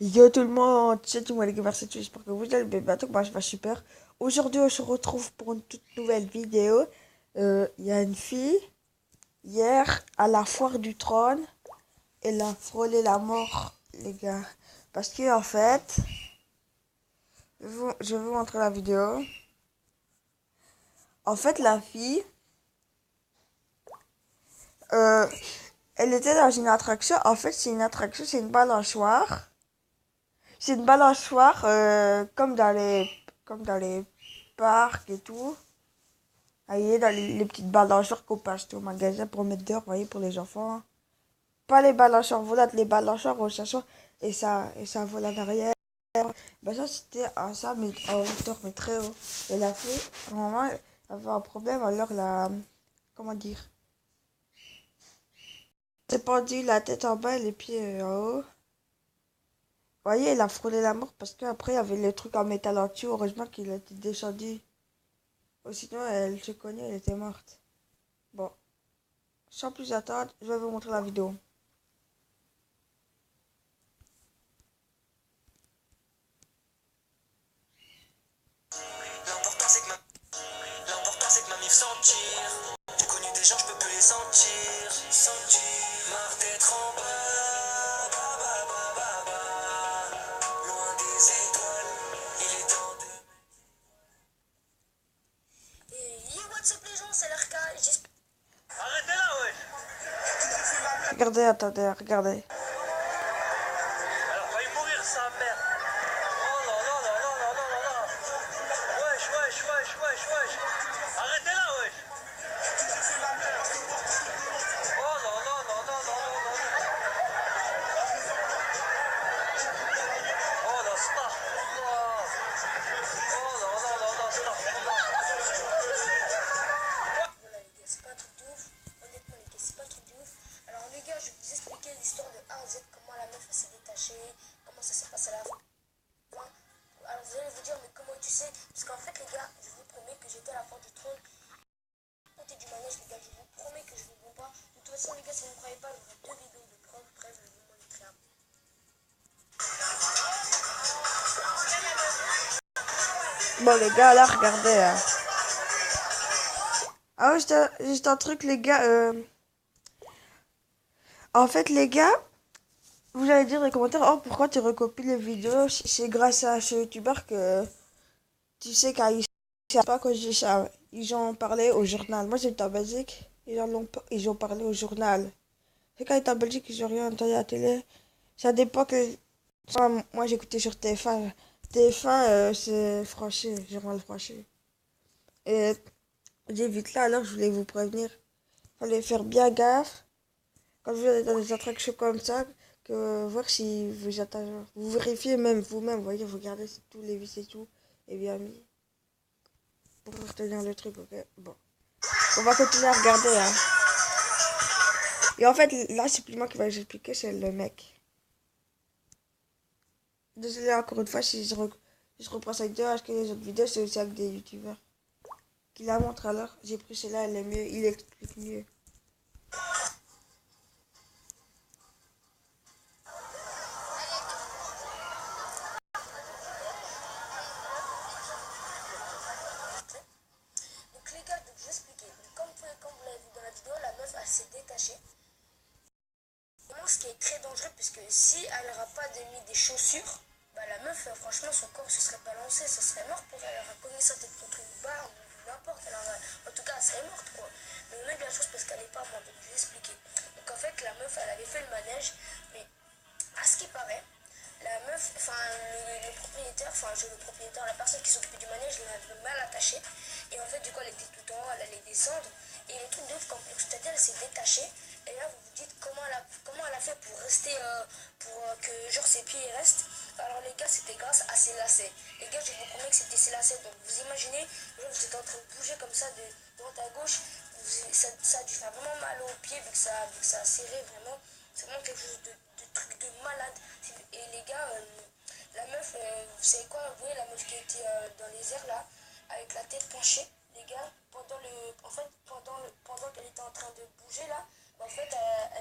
Yo tout le monde, c'est tout moi les gars, j'espère que vous allez bien, bateau, moi je vais super. Aujourd'hui on se retrouve pour une toute nouvelle vidéo. Il y a une fille, hier à la foire du trône, elle a frôlé la mort les gars. Parce que en fait, je vais vous montrer la vidéo. En fait la fille, euh, elle était dans une attraction, en fait c'est une attraction, c'est une balançoire. C'est une balançoire comme dans les parcs et tout. Vous voyez, dans les petites balançoires qu'on peut acheter au magasin pour mettre dehors, vous voyez, pour les enfants. Pas les balançoires volantes, les balançoires où on s'assoit et ça vole en arrière. Ben ça, c'était ça, mais en hauteur, mais très haut. Et la fille, à un moment, elle avait un problème, alors comment dire, elle s'est pendue la tête en bas et les pieds en haut. Vous voyez, elle a frôlé la mort parce qu'après, il y avait le truc en métal en dessous. Heureusement qu'il a été descendu. Sinon, elle se cognait, elle était morte. Bon, sans plus attendre, je vais vous montrer la vidéo. L'important c'est que ma mif sentir. J'ai connu des gens, je peux plus les sentir. Marre d'être en bas, loin des étoiles. Il est temps de. Et yo, what's up les gens, c'est l'RK. Arrêtez là, ouais. Regardez, attendez, regardez. Elle a failli mourir, sa mère. Oh là là là là là là là là. Wesh, wesh, wesh, wesh, wesh. Arrêtez là, wesh. Oh là là là là là là là. Oh là, astaghfirullah. Oh là là là là, astaghfirullah. Voilà les gars, c'est pas un truc de ouf. Honnêtement les gars, c'est pas un truc de ouf. Alors les gars, je vais vous expliquer l'histoire de A à Z, comment la meuf s'est détachée, comment ça s'est passé à la fin. Alors vous allez vous dire, mais comment tu sais? Parce qu'en fait les gars, je vous promets que j'étais à la porte du trône, côté du manège les gars, je vous promets que je vous mens pas. De toute façon les gars, si vous ne croyez pas, je vous deux vidéos de preuve, bref, je vais vous montrer après. Bon, les gars, là, regardez. Ah oui, juste un truc, les gars. En fait, les gars, vous allez dire dans les commentaires, oh, pourquoi tu recopies les vidéos? C'est grâce à ce youtubeur que tu sais qu'ils savent pas quand je dis ça. Ils ont parlé au journal. Moi, j'étais en Belgique. Ils ont parlé au journal. C'est quand ils étaient en Belgique, ils ont rien entendu à la télé. Ça dépend que. Moi, j'écoutais sur TF1. TF1, c'est français, journal français. Et j'ai vu que là, alors je voulais vous prévenir. Fallait faire bien gaffe quand vous allez dans des attractions comme ça, que voir si vous attendez. Vous vérifiez même vous-même, vous voyez, vous regardez si tous les vis et tout est bien mis pour retenir le truc, ok? Bon. On va continuer à regarder, hein. Et en fait, là, c'est plus moi qui vais vous expliquer, c'est le mec. Désolé encore une fois si je reprends cette vidéo, parce que les autres vidéos, c'est aussi avec des youtubeurs qui la montrent alors. J'ai pris celle-là, elle est mieux, il explique mieux. Donc les gars, donc, je vais expliquer. Donc, comme vous l'avez vu dans la vidéo, la meuf elle s'est détachée. Vraiment, ce qui est très dangereux, puisque si elle n'aura pas mis des chaussures, bah, la meuf, franchement, son corps se serait balancé, ça serait mort pour elle. Elle aurait cogné sa tête contre une barre ou n'importe. En tout cas, elle serait morte, quoi. Mais on a de la chose parce qu'elle n'est pas morte, donc je vais expliquer. Donc en fait, la meuf, elle avait fait le manège, mais à ce qui paraît, la meuf, enfin le propriétaire, le propriétaire, la personne qui s'occupait du manège l'avait mal attachée. Et en fait, du coup, elle était tout en haut, elle allait descendre. Et le truc de ouf, quand elle s'est détachée. Et là, vous vous dites comment elle a fait pour rester, pour que genre ses pieds restent. Alors les gars, c'était grâce à ses lacets. Les gars, je vous promets que c'était ses lacets. Donc vous imaginez, genre, vous êtes en train de bouger comme ça de droite à gauche. Ça a dû faire vraiment mal aux pieds vu que ça a serré vraiment. C'est vraiment quelque chose de truc de malade. Et les gars, la meuf, vous savez quoi, vous voyez la meuf qui était dans les airs là, avec la tête penchée, les gars, pendant qu'elle était en train de bouger là, bah, en fait,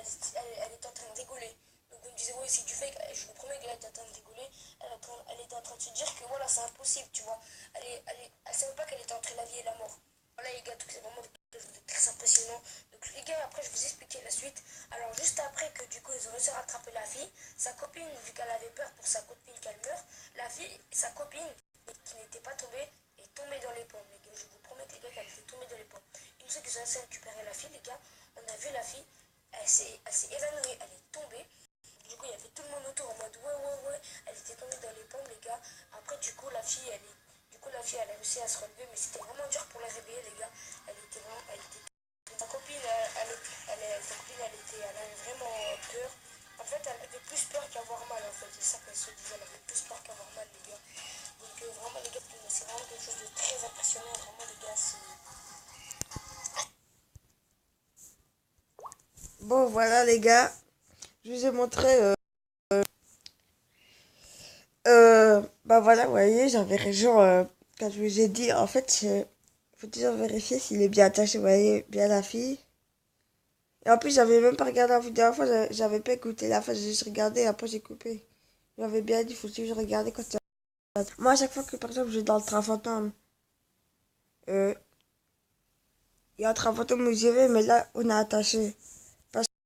elle était en train de rigoler. Donc Donc elle me disait, ouais, c'est du fake. Je vous promets qu'elle était en train de rigoler. Elle était en train de se dire que voilà, c'est impossible, tu vois. Elle savait pas qu'elle était entre la vie et la mort. Voilà les gars, donc c'est vraiment quelque chose de très impressionnant. Donc les gars, après je vous expliquer la suite. Alors juste après que du coup ils ont réussi à rattraper la fille, sa copine, vu qu'elle avait peur pour sa copine qu'elle meure, la fille, sa copine, qui n'était pas tombée, est tombée dans les pommes. Les gars, je vous promets que les gars, qu'elle était tombée dans les pommes. Une fois qu'ils ont essayé de récupérer la fille, les gars, on a vu la fille, elle s'est évanouie, elle est tombée. Du coup, il y avait tout le monde autour en mode ouais. Elle était tombée dans les pommes, les gars. Après, du coup, la fille, elle a réussi à se relever, mais c'était vraiment dur pour la réveiller, les gars. Elle était. Sa copine, elle avait vraiment peur. En fait, elle avait plus peur qu'avoir mal, en fait. C'est ça qu'elle se disait, elle avait plus peur qu'avoir mal, les gars. Donc, vraiment, les gars, c'est vraiment quelque chose de très impressionnant, vraiment, les gars. Bon, voilà les gars, je vous ai montré. Bah voilà, vous voyez, j'avais raison quand je vous ai dit. En fait, faut toujours vérifier s'il est bien attaché, vous voyez, bien la fille. Et en plus, j'avais même pas regardé la vidéo. La fois, j'avais pas écouté la fin, j'ai juste regardé et après j'ai coupé. J'avais bien dit, faut toujours regarder quand tu. Moi, à chaque fois que par exemple je vais dans le train fantôme, euh, il y a un train fantôme où j'y vais, mais là, on a attaché.